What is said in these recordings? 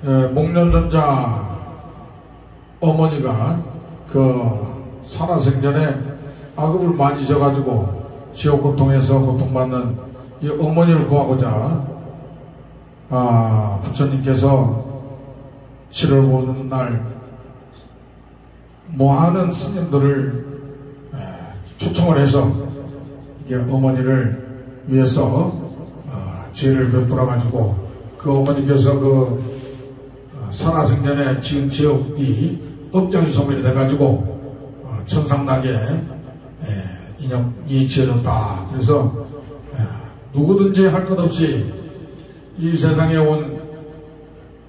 목련전자 어머니가 그 살아생전에 악업을 많이 져가지고 지옥고통에서 고통받는 이 어머니를 구하고자 부처님께서 7월 보는 날 많은 스님들을 초청을 해서 이게 어머니를 위해서 죄를 베풀어 가지고 그 어머니께서 그 살아생전에 지은 죄업이 업장이 소멸이 돼 가지고 천상나게 인연이 지어졌다. 그래서 누구든지 할 것 없이 이 세상에 온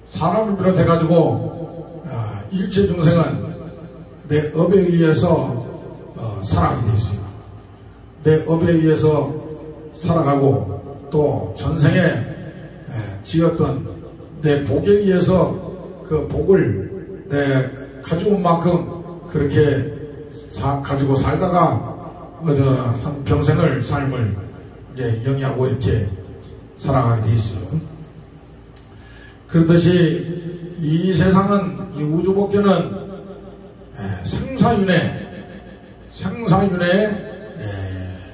사람을 비롯해 가지고 일체 중생은 내 업에 의해서 살아가게 되어 있어요. 내 업에 의해서 살아가고 또 전생에 지었던 내 복에 의해서 그 복을 내 가지고 온 만큼 그렇게 가지고 살다가 한 평생을 삶을 이제 영위하고 이렇게 살아가게 돼 있어요. 그렇듯이 이 세상은 이 우주법계는 생사윤회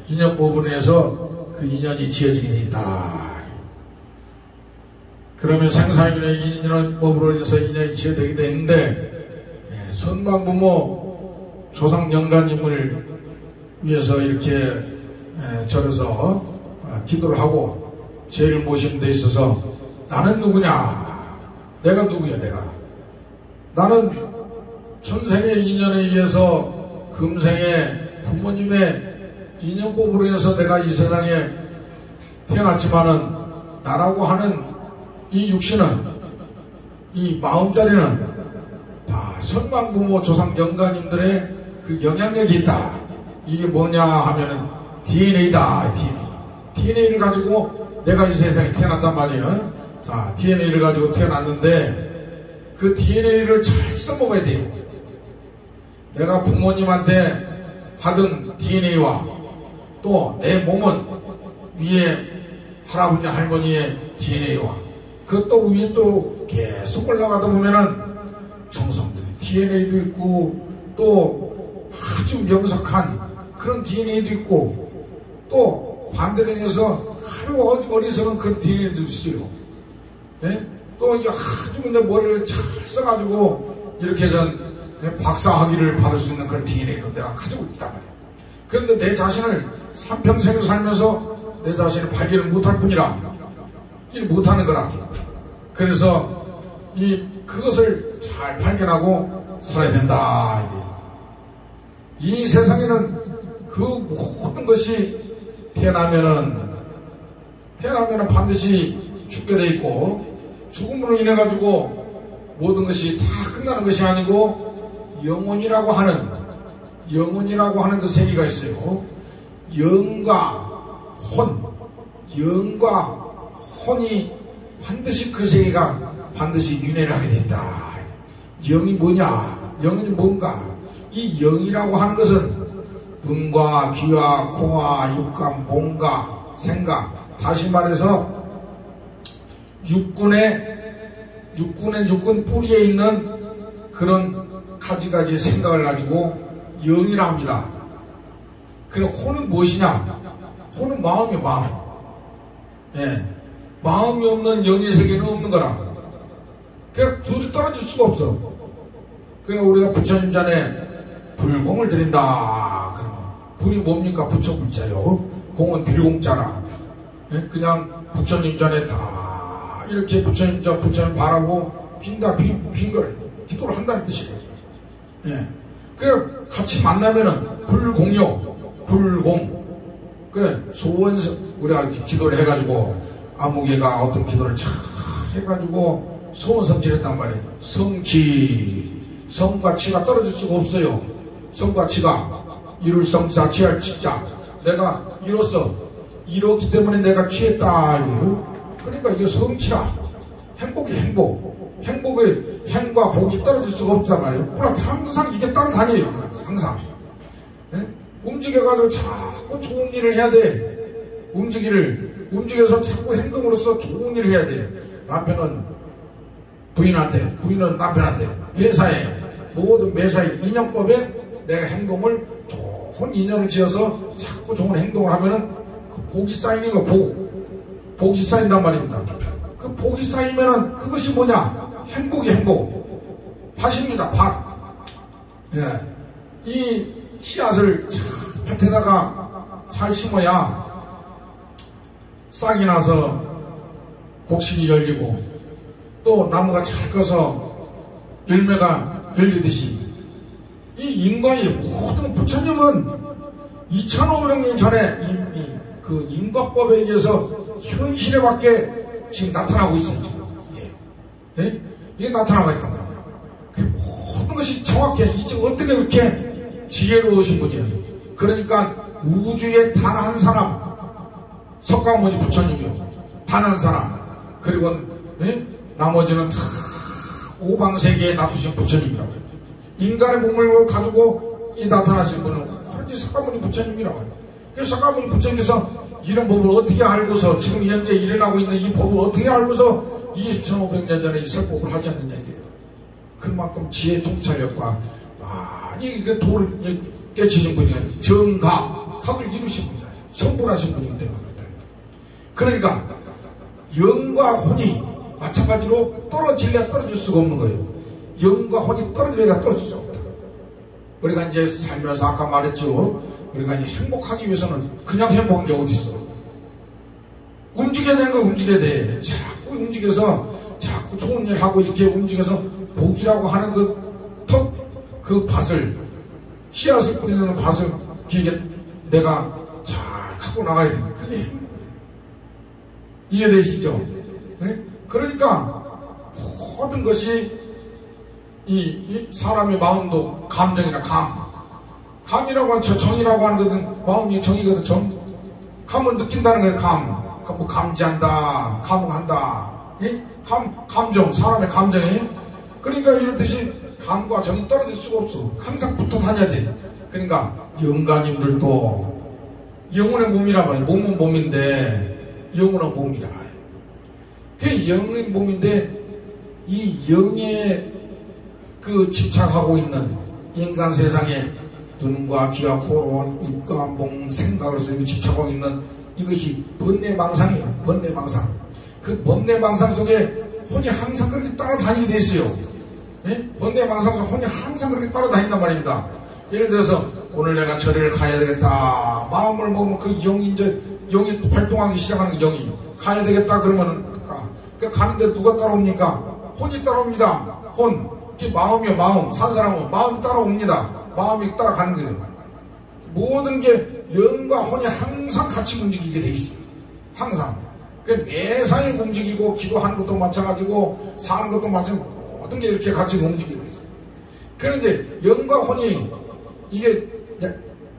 인연 부분에서 그 인연이 지어지게 돼 있다. 그러면 생사윤회 인연법으로 인해서 인연이 지어지게 돼 있는데 선광부모 조상영가님을 위해서 이렇게 절에서 기도를 하고 죄를 모시는 데 있어서 나는 누구냐? 내가 누구야? 나는 천생의 인연에 의해서 금생의 부모님의 인연법으로 인해서 내가 이 세상에 태어났지만은 나라고 하는 이 육신은, 이 마음자리는 다 선광부모 조상 영가님들의 그 영향력이 있다. 이게 뭐냐 하면은 DNA다. DNA를 가지고 내가 이 세상에 태어났단 말이에요. 자, DNA를 가지고 태어났는데 그 DNA를 잘 써먹어야 돼요. 내가 부모님한테 받은 DNA와 또 내 몸은 위에 할아버지 할머니의 DNA와 그것도 위에 또 계속 올라가다 보면은 정성들의 DNA도 있고 또 아주 명석한 그런 DNA도 있고 또 반대로 해서 아주 어리석은 그런 DNA도 있어요. 예? 또 아주 근데 머리를 잘 써가지고 이렇게 박사학위를 받을 수 있는 그런 DNA도 내가 가지고 있단 말이야. 그런데 내 자신을 삼평생을 살면서 내 자신을 발견을 못할 뿐이라 못하는 거라. 그래서 그것을 잘 발견하고 살아야 된다. 이 세상에는 그 모든 것이 태어나면은 반드시 죽게 돼 있고 죽음으로 인해 가지고 모든 것이 다 끝나는 것이 아니고 영혼이라고 하는 그 세계가 있어요. 영과 혼이 반드시 그 세계가 반드시 윤회를 하게 된다. 영이 뭐냐? 영이 뭔가? 이 영이라고 하는 것은 눈과 귀와 코와 육감, 몸과 생각, 다시 말해서 육군 뿌리에 있는 그런 가지가지 생각을 가지고 영이라 합니다. 그럼 혼은 무엇이냐? 혼은 마음이요, 마음. 예. 마음이 없는 영의 세계는 없는 거라. 그러니까 둘이 떨어질 수가 없어. 그러니까 우리가 부처님 전에 불공을 드린다. 그러면 불이 뭡니까? 부처 불자요. 공은 빌공자라. 예? 그냥 부처님 전에 다 이렇게 부처님 바라고 빈 거래. 기도를 한다는 뜻이에요. 예. 그 같이 만나면은 불공. 그래 소원서 우리가 기도를 해가지고 아무개가 어떤 기도를 잘 해가지고 소원 성취했단 말이에요. 성과 치가 떨어질 수가 없어요. 성과 치가 이룰 성사 취할 치자. 내가 이뤘기 때문에 내가 취했다. 그러니까 이게 성취라. 행복이 행복의 행과 복이 떨어질 수가 없단 말이에요. 그러나 항상 이게 따라다녀요. 항상. 예? 움직여가지고 자꾸 좋은 일을 해야 돼. 움직여서 자꾸 행동으로서 좋은 일을 해야 돼. 남편은 부인한테, 부인은 남편한테, 회사에, 모든 매사에 인연법에 내가 행동을 좋은 인연을 지어서 자꾸 좋은 행동을 하면은 그 복이 쌓이는 거, 복이 쌓인단 말입니다. 그 복이 쌓이면은 그것이 뭐냐? 행복이 행복. 밭입니다, 밭. 예. 이 씨앗을 밭에다가 잘 심어야 싹이 나서 곡식이 열리고 또 나무가 잘 커서 열매가 열리듯이 이 인과의 모든 부처님은 2500년 전에 이미 그 인과법에 의해서 현실에 밖에 지금 나타나고 있어요. 지금. 예? 이게 나타나고 있단 말이에요. 모든 것이 정확해. 이제 어떻게 그렇게 지혜로우신 분이에요. 그러니까 우주에 단 한 사람, 석가모니 부처님이요. 단 한 사람. 그리고 예? 나머지는 다 오방세계에 놔두신 부처님이라고 해요. 인간의 몸을 가지고 나타나신 분은 오로지 석가모니 부처님이라고 해요. 그래서 석가모니 부처님께서 이런 법을 어떻게 알고서 지금 현재 일어나고 있는 이 법을 어떻게 알고서 2500년 전에 이 설법을 하셨느냐 이게요. 그만큼 지혜 통찰력과 많이 그 도를 깨치신 분이에요. 정각을 이루신 분이에요. 성불하신 분이기 때문에 그러니까 영과 혼이 마찬가지로 떨어질래야 떨어질 수가 없는 거예요. 영과 혼이 떨어질래야 떨어질 수가 없다. 우리가 이제 살면서 아까 말했죠. 우리가 이제 행복하기 위해서는 그냥 행복한 게 어디 있어? 움직여야 되는 거 움직여야 돼. 자꾸 움직여서 자꾸 좋은 일 하고 이렇게 움직여서 복이라고 하는 그 밭을 씨앗을 뿌리는 밭을 길게 내가 잘 갖고 나가야 돼. 그게 행복. 이해되시죠? 네? 그러니까 모든 것이 이 사람의 마음도 감정이나 감이라고 하는 정이라고 하는 것은 마음이 정이거든. 감을 느낀다는 거예요. 뭐 감지한다, 감흥한다. 예? 감정, 사람의 감정이. 그러니까 이렇듯이 감과 정이 떨어질 수가 없어. 항상 붙어 다녀야 돼. 그러니까 영가님들도 영혼의 몸이란 말이에요. 몸은 몸인데 영혼은 몸이라. 그게 영의 몸인데 이 영에 그 집착하고 있는 인간 세상에 눈과 귀와 코로 입과 몸 생각을 해서 집착하고 있는 이것이 번뇌망상이에요. 번뇌망상. 그 번뇌망상 속에 혼이 항상 그렇게 따라다니게 돼 있어요. 예? 번뇌망상 속에 혼이 항상 그렇게 따라다닌단 말입니다. 예를 들어서 오늘 내가 절에를 가야 되겠다. 마음을 먹으면 그 영이 이제 영이 활동하기 시작하는 영이 가야 되겠다 그러면은 가는데 누가 따라옵니까? 혼이 따라옵니다. 혼. 이게 마음이요, 마음. 산 사람은 마음이 따라옵니다. 마음이 따라가는 거예요. 모든 게 영과 혼이 항상 같이 움직이게 돼 있어요. 항상. 매사에 움직이고 기도하는 것도 마찬가지고 사는 것도 마찬가지고 모든 게 이렇게 같이 움직이게 돼 있어요. 그런데 영과 혼이 이게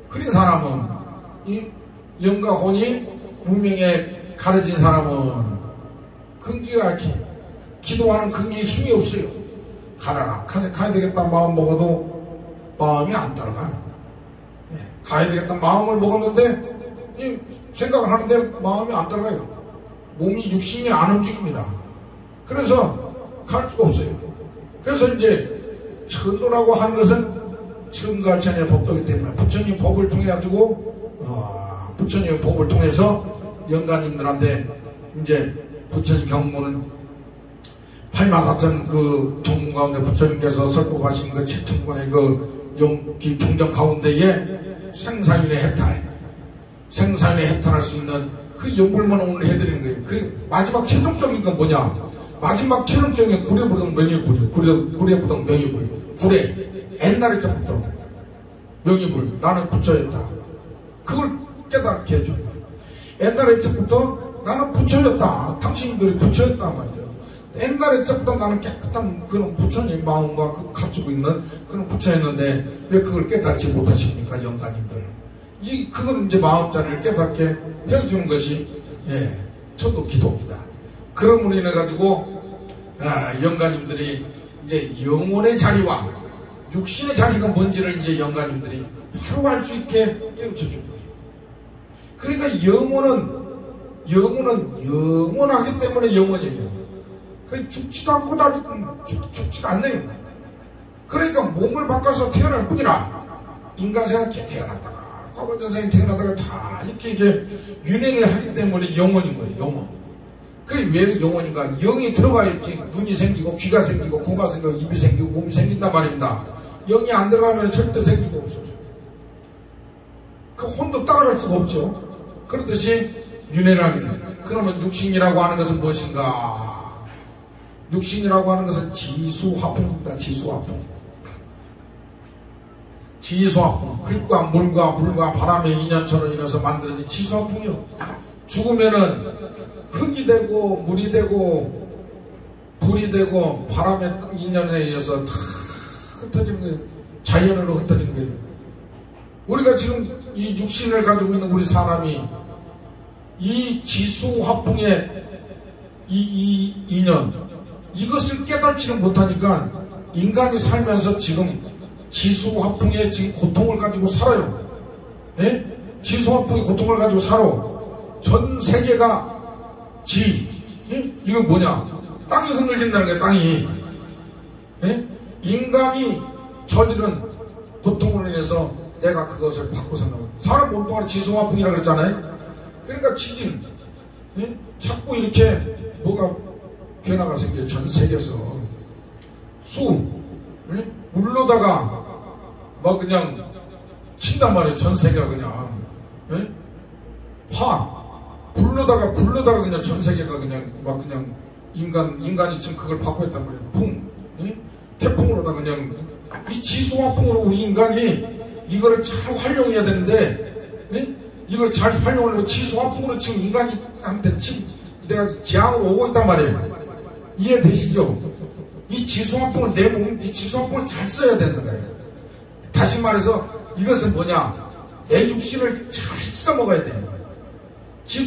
흐린 사람은 이 영과 혼이 무명에 가려진 사람은 근기가 약해. 기도하는 근기에 힘이 없어요. 가야 되겠다 마음 먹어도 마음이 안 따라가. 가야 되겠다 마음을 먹었는데 생각을 하는데 마음이 안 따라가요. 몸이 육신이 안 움직입니다. 그래서 갈 수가 없어요. 그래서 이제 천도라고 하는 것은 천가천의 법도이기 때문에 부처님 법을 통해 가지고 부처님의 법을 통해서 영가님들한테 이제 부처님 경문은 팔마각전 그 경문 가운데 부처님께서 설법하신 그 7,000권의 그 용기 경전 가운데에 생사윤의 해탈, 생사윤의 해탈할 수 있는 그 연불만 오늘 해드리는 거예요. 그 마지막 최종적인 건 뭐냐? 마지막 최종적인 구례부동 명예불이에요. 구례부동 명예불. 구례. 옛날에 전부터 명예불. 나는 부처였다. 그걸 깨닫게 해주는 거예요. 옛날에 전부터 나는 부처였다. 당신들이 부처였단 말이에요. 옛날에 적부터 나는 깨끗한 그런 부처님 마음과 가지고 있는 그런 부처였는데 왜 그걸 깨닫지 못하십니까, 영가님들? 그건 이제 마음자리를 깨닫게 해주는 것이 천도 기도입니다. 그러므로 인해 가지고 영가님들이 이제 영혼의 자리와 육신의 자리가 뭔지를 이제 영가님들이 바로 알 수 있게 깨우쳐 준 거예요. 그러니까 영혼은 영원하기 때문에 영원이에요. 그 죽지도 않고 죽지가 않네요. 그러니까 몸을 바꿔서 태어날 뿐이라 인간 생각에 태어났다가 과거 전생에 태어나다가 다 이렇게 윤회를 하기 때문에 영혼인 거예요. 영혼. 그게 왜 영혼인가? 영이 들어가야지 눈이 생기고 귀가 생기고 코가 생기고 입이 생기고 몸이 생긴단 말입니다. 영이 안 들어가면 절대 생기고 없어요. 그 혼도 따라갈 수가 없죠. 그렇듯이 윤회를 하게 돼요. 그러면 육신이라고 하는 것은 무엇인가? 육신이라고 하는 것은 지수화풍입니다. 지수화풍. 지수화풍. 흙과 물과 불과 바람의 인연처럼 인해서 만들어진 지수화풍이요. 죽으면은 흙이 되고 물이 되고 불이 되고 바람의 인연에 의해서 다 흩어지는 거예요. 자연으로 흩어지는 거예요. 우리가 지금 이 육신을 가지고 있는 우리 사람이 이 지수화풍의 이 인연 이것을 깨닫지는 못하니까 인간이 살면서 지금 지수화풍의 지금 고통을 가지고 살아요. 예? 지수화풍의 고통을 가지고 살아. 전 세계가 이건 뭐냐? 땅이 흔들린다는 거야. 땅이. 예? 인간이 저지른 고통으로 인해서 내가 그것을 받고 산다고. 사람 몸 동안 지수화풍이라고 그랬잖아요. 그러니까 지진. 예? 자꾸 이렇게 뭐가 변화가 생겨요. 전 세계에서. 수. 예? 물로다가 막 그냥 친단 말이에요. 전 세계가 그냥. 예? 화. 불로다가 그냥 전 세계가 그냥 막 그냥 인간이 지금 그걸 받고 있단 말이에요. 풍. 예? 태풍으로다 그냥 이 지수화풍으로 우리 인간이 이거를 잘 활용해야 되는데 예? 이걸 잘 활용하려고 지수화풍으로 지금 인간한테 지금 내가 재앙으로 오고 있단 말이에요. 이해되시죠? 이 지수화풍을 내 몸, 이 지수화풍을 잘 써야 된다 거예요. 다시 말해서 이것은 뭐냐? 내 육신을 잘 써먹어야 돼요.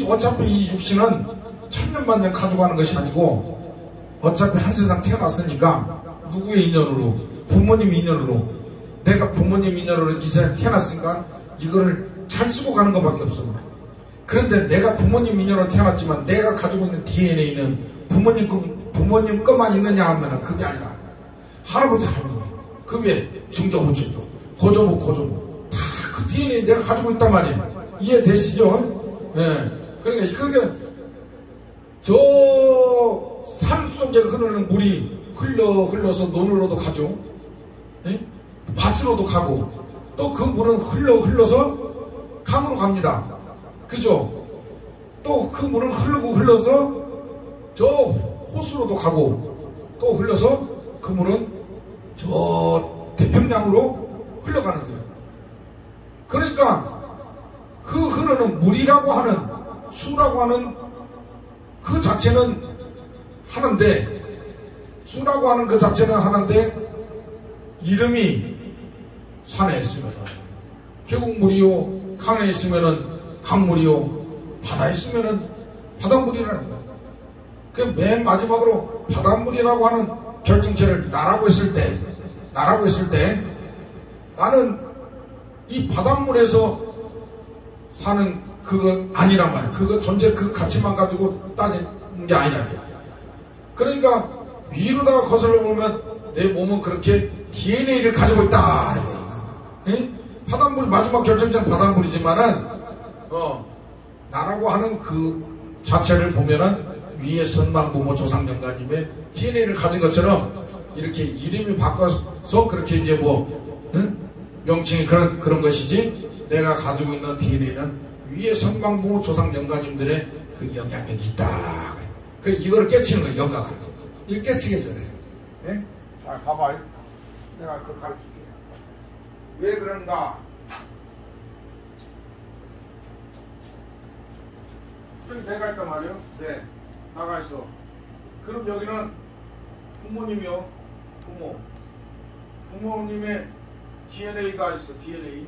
어차피 이 육신은 천년만년 가져가는 것이 아니고 어차피 한 세상 태어났으니까 누구의 인연으로? 부모님 인연으로. 내가 부모님 인연으로 이 세상에 태어났으니까 이거를 잘 쓰고 가는 것밖에 없어. 그런데 내가 부모님 인연으로 태어났지만 내가 가지고 있는 DNA는 부모님 것만 있느냐 하면 그게 아니라 할아버지 할머니 그 외에 중조부 고조부 다 그 DNA 내가 가지고 있단 말이에요. 이해되시죠? 예. 그러니까 그게 저 산 속에 흐르는 물이 흘러서 논으로도 가죠. 예? 밭으로도 가고 또 그 물은 흘러서 강으로 갑니다. 그죠? 또 그 물은 흘러서 저 호수로도 가고 또 흘러서 그 물은 저 태평양으로 흘러가는 거예요. 그러니까 그 흐르는 물이라고 하는 수라고 하는 그 자체는 하나인데 수라고 하는 그 자체는 하나인데 이름이 산에 있으면 계곡물이요, 강에 있으면은 강물이요, 바다에 있으면은 바닷물이라는 거예요. 그 맨 마지막으로 바닷물이라고 하는 결정체를 나라고 했을 때 나는 이 바닷물에서 사는 그거 아니란 말이야. 그거 존재 그 가치만 가지고 따지는 게 아니라. 그러니까 위로다가 거슬러 보면 내 몸은 그렇게 DNA를 가지고 있다. 예? 바닷물 마지막 결정체는 바닷물이지만은 나라고 하는 그 자체를 보면은 위에 선망부모 조상영가님의 DNA를 가진 것처럼 이렇게 이름이 바꿔서 그렇게 이제 명칭이 그런 것이지 내가 가지고 있는 DNA는 위에 선망부모 조상영가님들의 그 영향력이 있다. 이걸 깨치는 거예요. 영가가. 이거 깨치게 되네. 예? 자, 봐봐요. 내가 그거 가르칠게. 왜 그런가? 여기 내가 있단 말이에요. 네. 나가 있어. 그럼 여기는 부모님이요. 부모님의 DNA가 있어. DNA.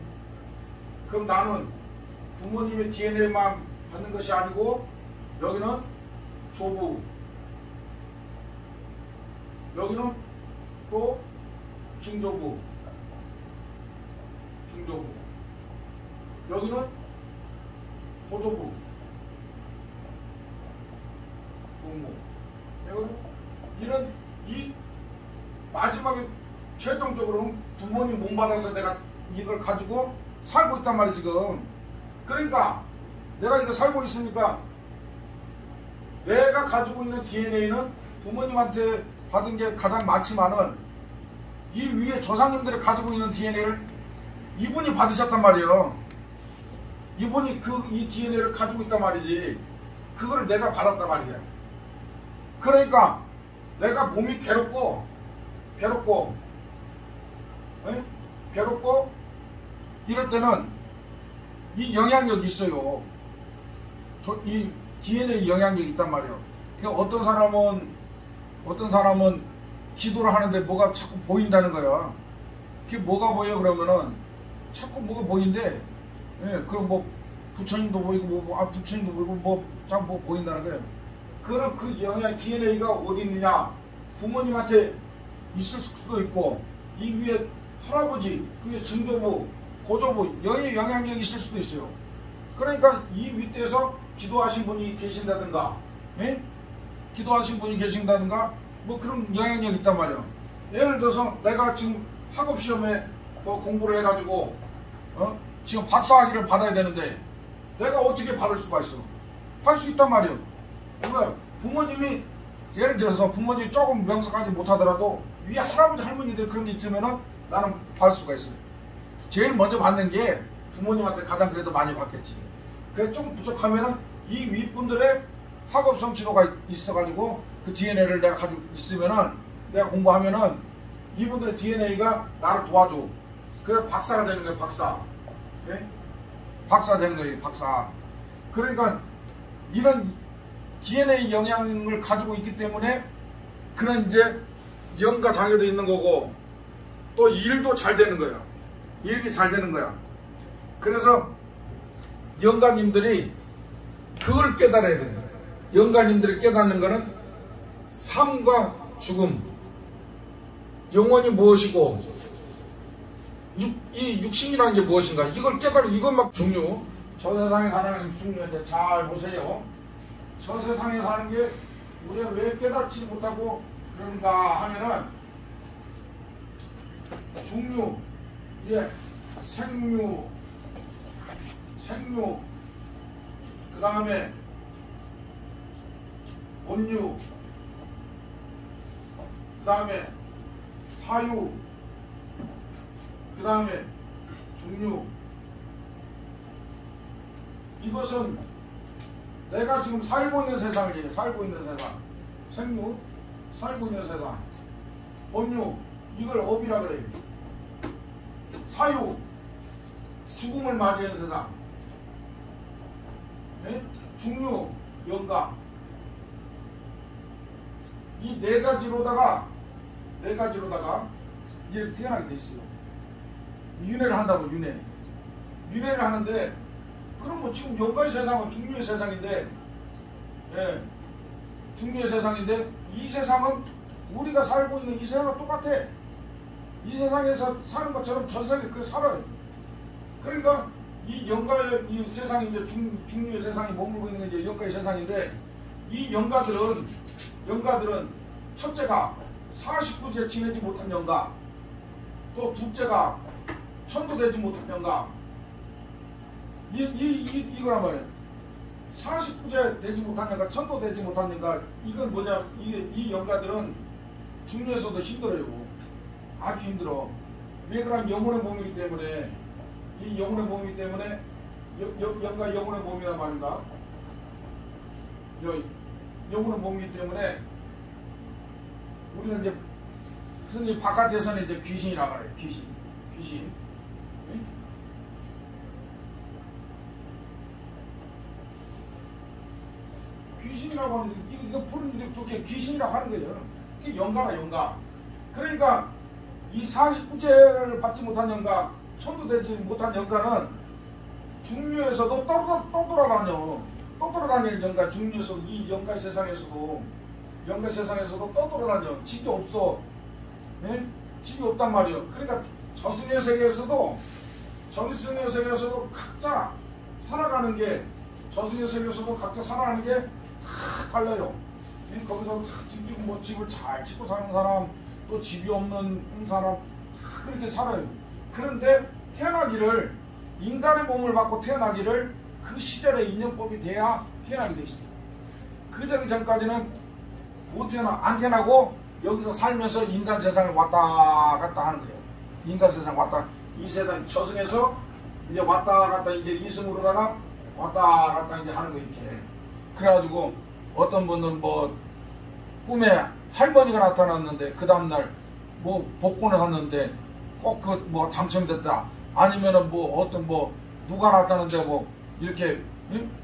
그럼 나는 부모님의 DNA만 받는 것이 아니고 여기는 조부. 여기는 또 중조부. 여기는 고조부. 부모. 여기는 이런 이 마지막에 최종적으로 부모님 몸 받아서 내가 이걸 가지고 살고 있단 말이야 지금. 그러니까 내가 이거 살고 있으니까 내가 가지고 있는 DNA는 부모님한테 받은 게 가장 많지만은 이 위에 조상님들이 가지고 있는 DNA를 이분이 받으셨단 말이에요. 이분이 이 DNA를 가지고 있단 말이지. 그거를 내가 받았단 말이야. 그러니까 내가 몸이 괴롭고 이럴 때는 이 영향력이 있어요. 이 DNA 영향력이 있단 말이에요. 그러니까 어떤 사람은 기도를 하는데 뭐가 자꾸 보인다는 거야. 그게 뭐가 보여 그러면은 자꾸 뭐가 보인대. 예, 그럼 뭐 부처님도 보이고 부처님도 보이고 뭐 자꾸 뭐 보인다는 거예요. 그럼 그 영향 DNA가 어디 있느냐? 부모님한테 있을 수도 있고 이 위에 할아버지, 그 위에 증조부, 고조부 여기에 영향력이 있을 수도 있어요. 그러니까 이 밑에서 기도하신 분이 계신다든가, 예? 기도하신 분이 계신다든가 뭐 그런 영향력이 있단 말이에요. 예를 들어서 내가 지금 학업 시험에 뭐 공부를 해가지고 지금 박사학위를 받아야 되는데 내가 어떻게 받을 수가 있어? 받을 수 있단 말이에요. 그러니까 부모님이 예를 들어서 부모님이 조금 명석하지 못하더라도 위에 할아버지 할머니들 그런 게 있으면은 나는 받을 수가 있어요. 제일 먼저 받는 게 부모님한테 가장 그래도 많이 받겠지. 그래서 조금 부족하면은 이 윗분들의 학업 성취도가 있어가지고 그 DNA를 내가 가지고 있으면은 내가 공부하면은 이분들의 DNA가 나를 도와줘. 그래 박사가 되는 거예요. 박사. 네? 박사 되는 거예요. 박사. 그러니까 이런 DNA 영향을 가지고 있기 때문에 그런 이제 영가 장애도 있는 거고 또 일도 잘 되는 거예요. 일이 잘 되는 거야. 그래서 영가님들이 그걸 깨달아야 돼요. 영가님들이 깨닫는 거는 삶과 죽음, 영혼이 무엇이고 이 육신이라는 게 무엇인가 이걸 깨달고 이건 막 중요. 저 세상에 사는 게 중요한데 잘 보세요. 저 세상에 사는 게 우리가 왜 깨닫지 못하고 그런가 하면은 중류, 예, 생류, 그 다음에 본류, 그 다음에 사유, 그 다음에 중류. 이것은 내가 지금 살고 있는 세상이에요. 살고 있는 세상. 생류, 살고 있는 세상. 본류, 이걸 업이라 그래요. 사유, 죽음을 맞이하는 세상. 네? 중류, 영가. 이 네 가지로다가 이렇게 태어나게 돼 있어요. 윤회를 한다고 윤회를 하는데 그럼 뭐 지금 영가의 세상은 중류의 세상인데, 예, 중류의 세상인데 이 세상은 우리가 살고 있는 이 세상과 똑같아. 이 세상에서 사는 것처럼 전 세상에 그 살아요. 그러니까 이 영가의 이 세상이 이제 중류의 세상이 머물고 있는 게 이제 영가의 세상인데 이 영가들은 첫째가 49제 지내지 못한 영가, 또 둘째가 천도되지 못한 영가. 이거란 말이에요. 49제 되지 못한 영가, 천도되지 못한 영가. 이건 뭐냐? 이 영가들은 중류에서도 힘들어요. 아주 힘들어. 왜 그러면 영혼의 몸이기 때문에, 이 영혼의 몸이기 때문에 영가 영혼의 몸이란 말인가? 영혼의 몸이기 때문에 우리는 이제 선생님 바깥에서는 이제 귀신이라고 그래요. 귀신. 응? 귀신이라고 하는데 이거 푸는 좋게 귀신이라고 하는 거예요. 이게 영가라 영가. 그러니까 이 49제를 받지 못한 영가, 천도되지 못한 영가는 중류에서도 또 돌아다니는 영가. 중류에서도 이 영가 세상에서도 또 돌아다녀. 집이 없어. 네? 집이 없단 말이에요. 그러니까 저승의 세계에서도 각자 살아가는 게 달라요. 거기서 지금 뭐 집을 잘 짓고 사는 사람, 또 집이 없는 사람, 그렇게 살아요. 그런데 태어나기를, 인간의 몸을 받고 태어나기를 그 시절에 인연법이 돼야 태어나게 돼 있어요. 그 전까지는 못 태어나, 안 태어나고 여기서 살면서 인간 세상을 왔다 갔다 하는 거예요. 인간 세상 왔다, 이 세상 저승에서 이제 왔다 갔다 이제 이승으로다가 왔다 갔다 이제 하는 거 이렇게. 그래가지고 어떤 분은 뭐 꿈에 할머니가 나타났는데 그 다음날 뭐 복권을 샀는데 꼭 그 뭐 당첨됐다. 아니면은 뭐 어떤 뭐 누가 나타났는데 뭐 이렇게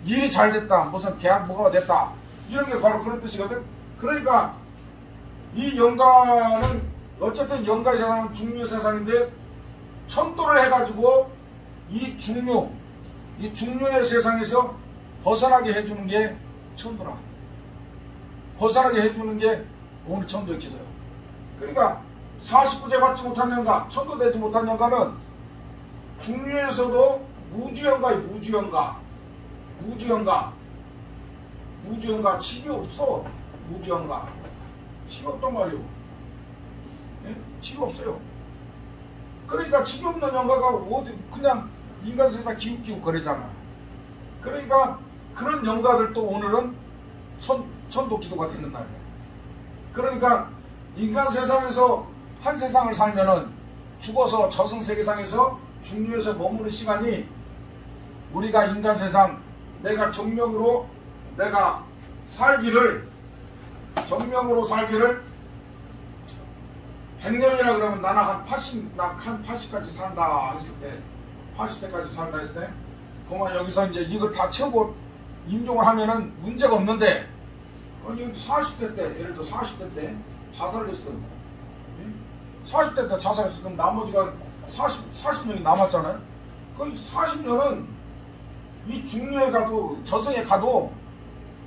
일이 잘 됐다. 무슨 계약 뭐가 됐다. 이런 게 바로 그런 뜻이거든. 그러니까 이 영가는 어쨌든 영가 세상은 중류 세상인데 천도를 해가지고 이 중류의 세상에서 벗어나게 해주는 게 천도라. 벗어나게 해주는 게 오늘 천도의 기도예요. 그러니까 49제 받지 못한 영가, 천도되지 못한 영가는 중류에서도 무주영가예요. 무주영가 칩이 없어. 무주영가 칩이 없단 말이에요. 예? 칩이 없어요. 그러니까 칩이 없는 영가가 어디 그냥 인간 세상 기웃기웃 거리잖아. 그러니까 그런 영가들도 오늘은 천도 기도가 되는 날이에요. 그러니까 인간 세상에서 한 세상을 살면은 죽어서 저승세계상에서 중류에서 머무는 시간이 우리가 인간 세상 내가 정명으로 내가 살기를 100년이라 그러면 나는 한 80까지 산다 했을 때 80대까지 산다 했을 때 그만 여기서 이제 이걸 다 채우고 임종을 하면은 문제가 없는데 40대 때 예를 들어 40대 때 자살을 했어. 40대 때 자살했어. 그럼 나머지가 40년이 남았잖아요. 그 40년은 이 중류에 가도 저승에 가도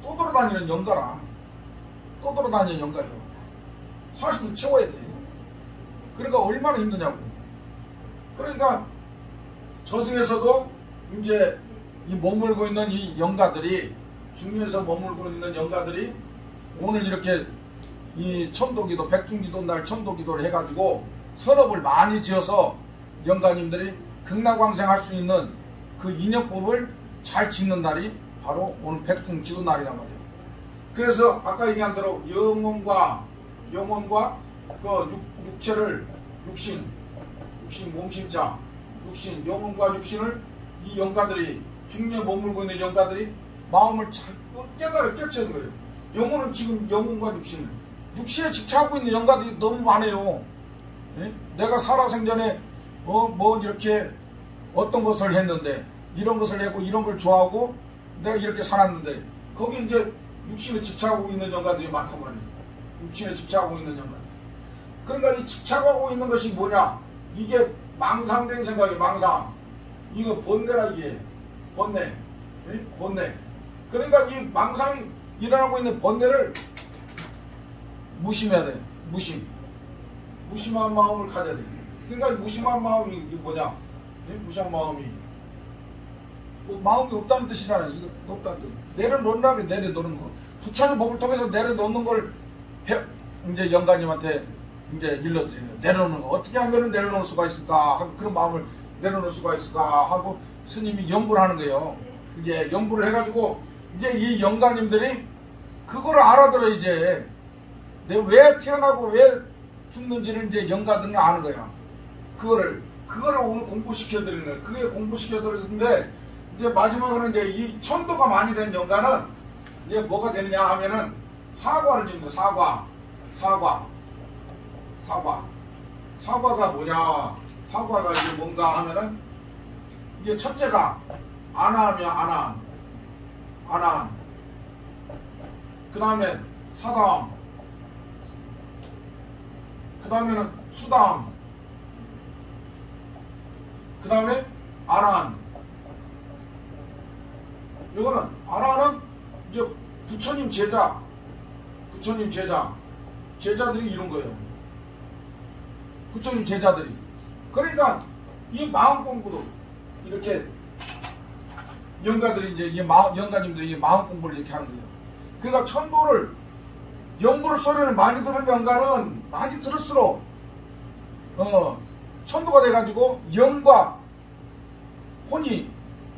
또 돌아다니는 영가라. 또 돌아다니는 영가예요. 40년 채워야 돼. 그러니까 얼마나 힘드냐고. 그러니까 저승에서도 이제 이 머물고 있는 이 영가들이 중류에서 머물고 있는 영가들이 오늘 이렇게 이 천도기도 백중기도 날 천도기도를 해가지고 선업을 많이 지어서 영가님들이 극락왕생할 수 있는 그 인연법을 잘 짓는 날이 바로 오늘 백중기도 날이란 말이에요. 그래서 아까 얘기한 대로 영혼과 그 육체를 육신 몸심자 육신 영혼과 육신을 이 영가들이 중류에 머물고 있는 영가들이 마음을 잘 깨쳐야 거예요. 영혼은 지금 영혼과 육신에 집착하고 있는 영가들이 너무 많아요. 예? 내가 살아생전에 뭐 이렇게 어떤 것을 했는데 이런 것을 했고 이런 걸 좋아하고 내가 이렇게 살았는데 거기 이제 육신에 집착하고 있는 영가들이 많단 말이에요. 육신에 집착하고 있는 영가. 그러니까 이 집착하고 있는 것이 뭐냐? 이게 망상된 생각이에요. 망상. 이거 번뇌라 이게. 번뇌. 예? 번뇌. 그러니까 이 망상이 일어나고 있는 번뇌를 무심해야 돼. 무심한 마음을 가져야 돼. 그러니까 무심한 마음이 이게 뭐냐? 예? 무심한 마음이 뭐 마음이 없다는 뜻이잖아요. 이거 없다는 뜻. 내려놓으라고 내려놓는 거. 부처님 법을 통해서 내려놓는 걸 이제 영가님한테 이제 일러드리는 내려놓는 거. 어떻게 하면 내려놓을 수가 있을까 하고 그런 마음을 내려놓을 수가 있을까 하고 스님이 연구를 하는 거예요. 이제 연구를 해가지고 이제 이 영가님들이 그거를 알아들어. 이제 내가 왜 태어나고 왜 죽는지를 이제 영가들은 아는 거야. 그거를 오늘 공부시켜드리는 거예요. 그게 공부시켜드리는데 이제 마지막으로 이제 이 천도가 많이 된 영가는 이제 뭐가 되느냐 하면은 사과를 줍니다. 사과가 뭐냐? 사과가 이제 뭔가 하면은 이게 첫째가 안하면 안한. 그 다음에 사다함. 그 다음에는 수다함. 그 다음에 아란. 이거는 아란은 이제 부처님 제자들이 이룬 거예요. 부처님 제자들이. 그러니까 이 마음 공부도 이렇게 영가들이 이제 영가님들이 이 마음 공부를 이렇게 하는 거예요. 그러니까 천도를 영불 소리를 많이 들은 영가는 많이 들을수록 천도가 돼가지고 영과 혼이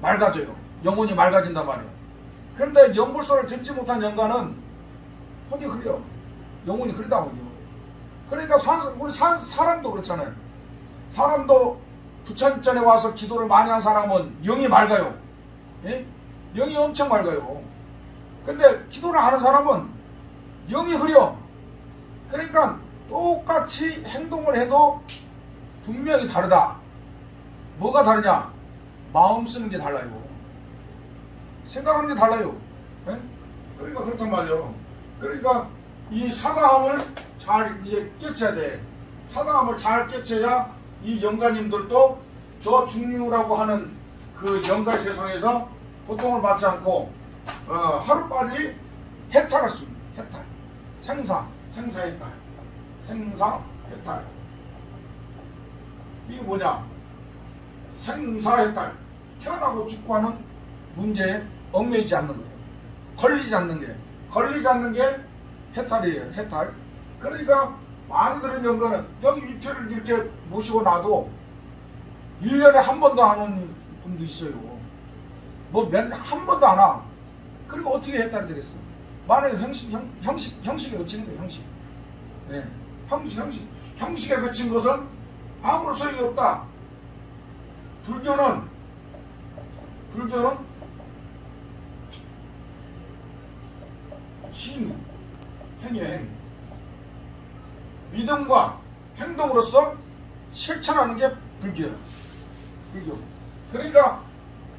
맑아져요. 영혼이 맑아진단 말이에요. 그런데 영불 소리를 듣지 못한 영가는 혼이 흐려. 영혼이 흐리다고요. 그러니까 우리 사람도 그렇잖아요. 사람도 부처님전에 와서 기도를 많이 한 사람은 영이 맑아요. 예? 영이 엄청 맑아요. 근데 기도를 하는 사람은 영이 흐려. 그러니까 똑같이 행동을 해도 분명히 다르다. 뭐가 다르냐? 마음 쓰는 게 달라요. 생각하는 게 달라요. 예? 그러니까 그렇단 말이에요. 그러니까 이 사다함을 잘 이제 깨쳐야 돼. 사다함을 잘 깨쳐야 이 영가님들도 저 중류라고 하는 그 영가 세상에서 고통을 받지 않고 하루빨리 해탈할 수 있는 해탈. 생사해탈. 생사해탈. 이게 뭐냐? 생사해탈. 태어나고 죽고 하는 문제에 얽매이지 않는 거예요. 걸리지 않는 게 해탈이에요. 해탈. 그러니까 많이 들은 영가는 여기 위패를 이렇게 모시고 나도 1년에 한 번도 안 오는 분도 있어요. 한 번도 안 와. 그리고 어떻게 해탈이 되겠어? 만약에 형식에 그치는 거예요. 형식. 네. 형식에 그친 것은 아무런 소용이 없다. 불교는 신, 행이에요. 행. 믿음과 행동으로서 실천하는 게 불교예요. 불교. 그러니까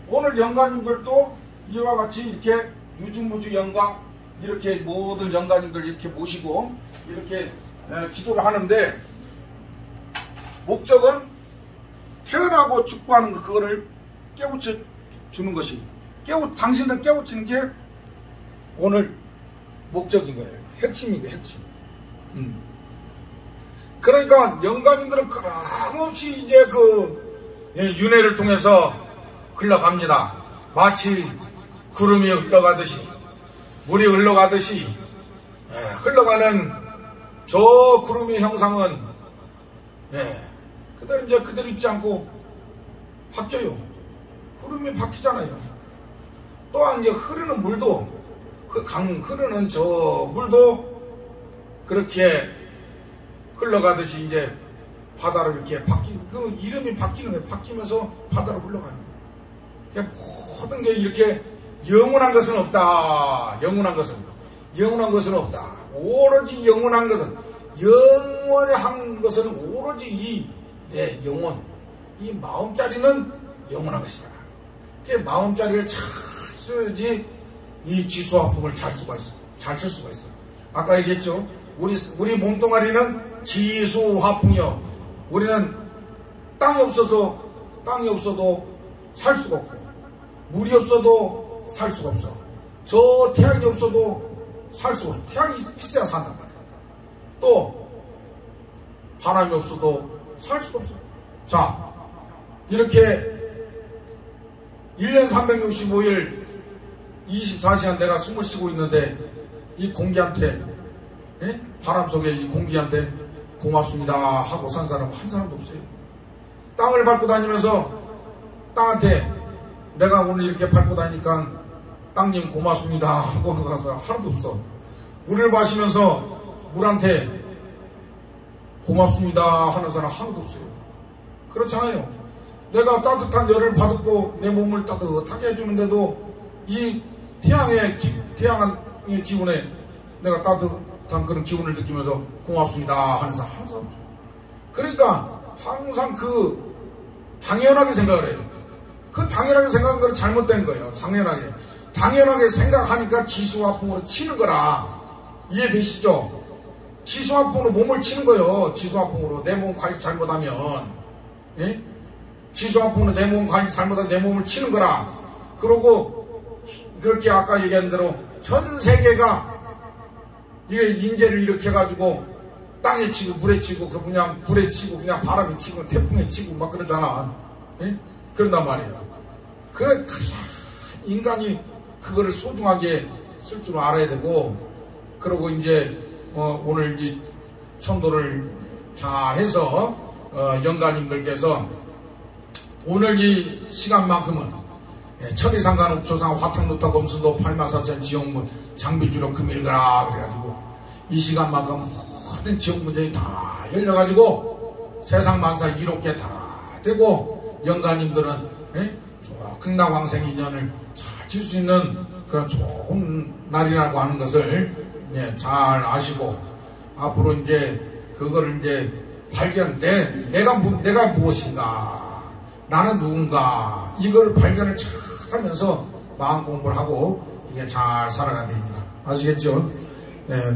오늘 영가님들도 이와 같이 이렇게 유주무주 영가 이렇게 모든 영가님들 이렇게 모시고 이렇게 기도를 하는데 목적은 태어나고 죽고 하는 그거를 깨우쳐 주는 것이 당신들 깨우치는 게 오늘 목적인 거예요. 핵심이고 핵심. 그러니까 영가님들은 끊임없이 이제 그 윤회를 통해서 흘러갑니다. 마치 구름이 흘러가듯이 물이 흘러가듯이 흘러가는 저 구름의 형상은 그대로 있지 않고 바뀌어요. 구름이 바뀌잖아요. 또한 이제 흐르는 물도 그 흐르는 저 물도 그렇게 흘러가듯이 이제 바다로 이렇게 그 이름이 바뀌는 거예요. 바뀌면서 바다로 흘러가는 거예요. 그러니까 모든 게 이렇게 영원한 것은 없다. 영원한 것은 없다. 오로지 영원한 것은 영원한 것은 오로지 내 영혼, 이 마음자리는 영원한 것이다. 그 마음자리를 잘 써야지 이 지수화풍을 잘 쓸 수가 있어. 아까 얘기했죠. 우리 몸뚱아리는 지수화풍이요. 우리는 땅이 없어도 살 수가 없고, 물이 없어도 살 수가 없어. 저 태양이 없어도 살 수가 없어. 태양이 있어야 산단 말이야. 또 바람이 없어도 살 수가 없어. 자, 이렇게 1년 365일 24시간 내가 숨을 쉬고 있는데 이 공기한테 바람 속에 이 공기한테 고맙습니다 하고 산 사람 한 사람도 없어요. 땅을 밟고 다니면서 땅한테 내가 오늘 이렇게 밟고 다니니까 땅님 고맙습니다 하고 가서 하나도 없어. 물을 마시면서 물한테 고맙습니다 하는 사람 하나도 없어요. 그렇잖아요. 내가 따뜻한 열을 받고 내 몸을 따뜻하게 해주는데도 이 태양의 기운에 내가 따뜻한 그런 기운을 느끼면서 고맙습니다 하는 사람 하나도 없어요. 그러니까 항상 그 당연하게 생각을 해요. 그 당연하게 생각한 건 잘못된 거예요. 당연하게 생각하니까 지수화풍으로 치는 거라. 이해되시죠? 지수화풍으로 몸을 치는 거예요. 지수화풍으로 내 몸 관리 잘못하면 지수화풍으로 내 몸 관리 잘못하면 내 몸을 치는 거라. 그러고 그렇게 아까 얘기한 대로 전 세계가 이게 인재를 일으켜가지고 땅에 치고 물에 치고 그냥 불에 치고 그냥 바람에 치고 태풍에 치고 막 그러잖아. 그런단 말이에요. 그래 인간이 그거를 소중하게 쓸 줄 알아야 되고, 그러고 이제 오늘 이 천도를 잘 해서 영가님들께서 오늘 이 시간만큼은 천리상간 옥조상 화탕노타 검수도 84,000 지역문 장비주로 금일가라 그래가지고 이 시간만큼 모든 지역 문제가 다 열려가지고 세상 만사 이롭게 다 되고 영가님들은 극락왕생 인연을 잘 칠 수 있는 그런 좋은 날이라고 하는 것을 잘 아시고 앞으로 이제 그거를 이제 내가 무엇인가, 나는 누군가, 이걸 발견을 잘 하면서 마음 공부를 하고 이게 잘 살아가야 됩니다. 아시겠죠?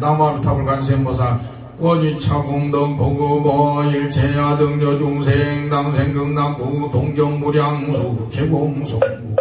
나무아미타불 관세음보살 원위차공덕 보고보 일체야등여중생 당생극락구 동정무량수 개봉성구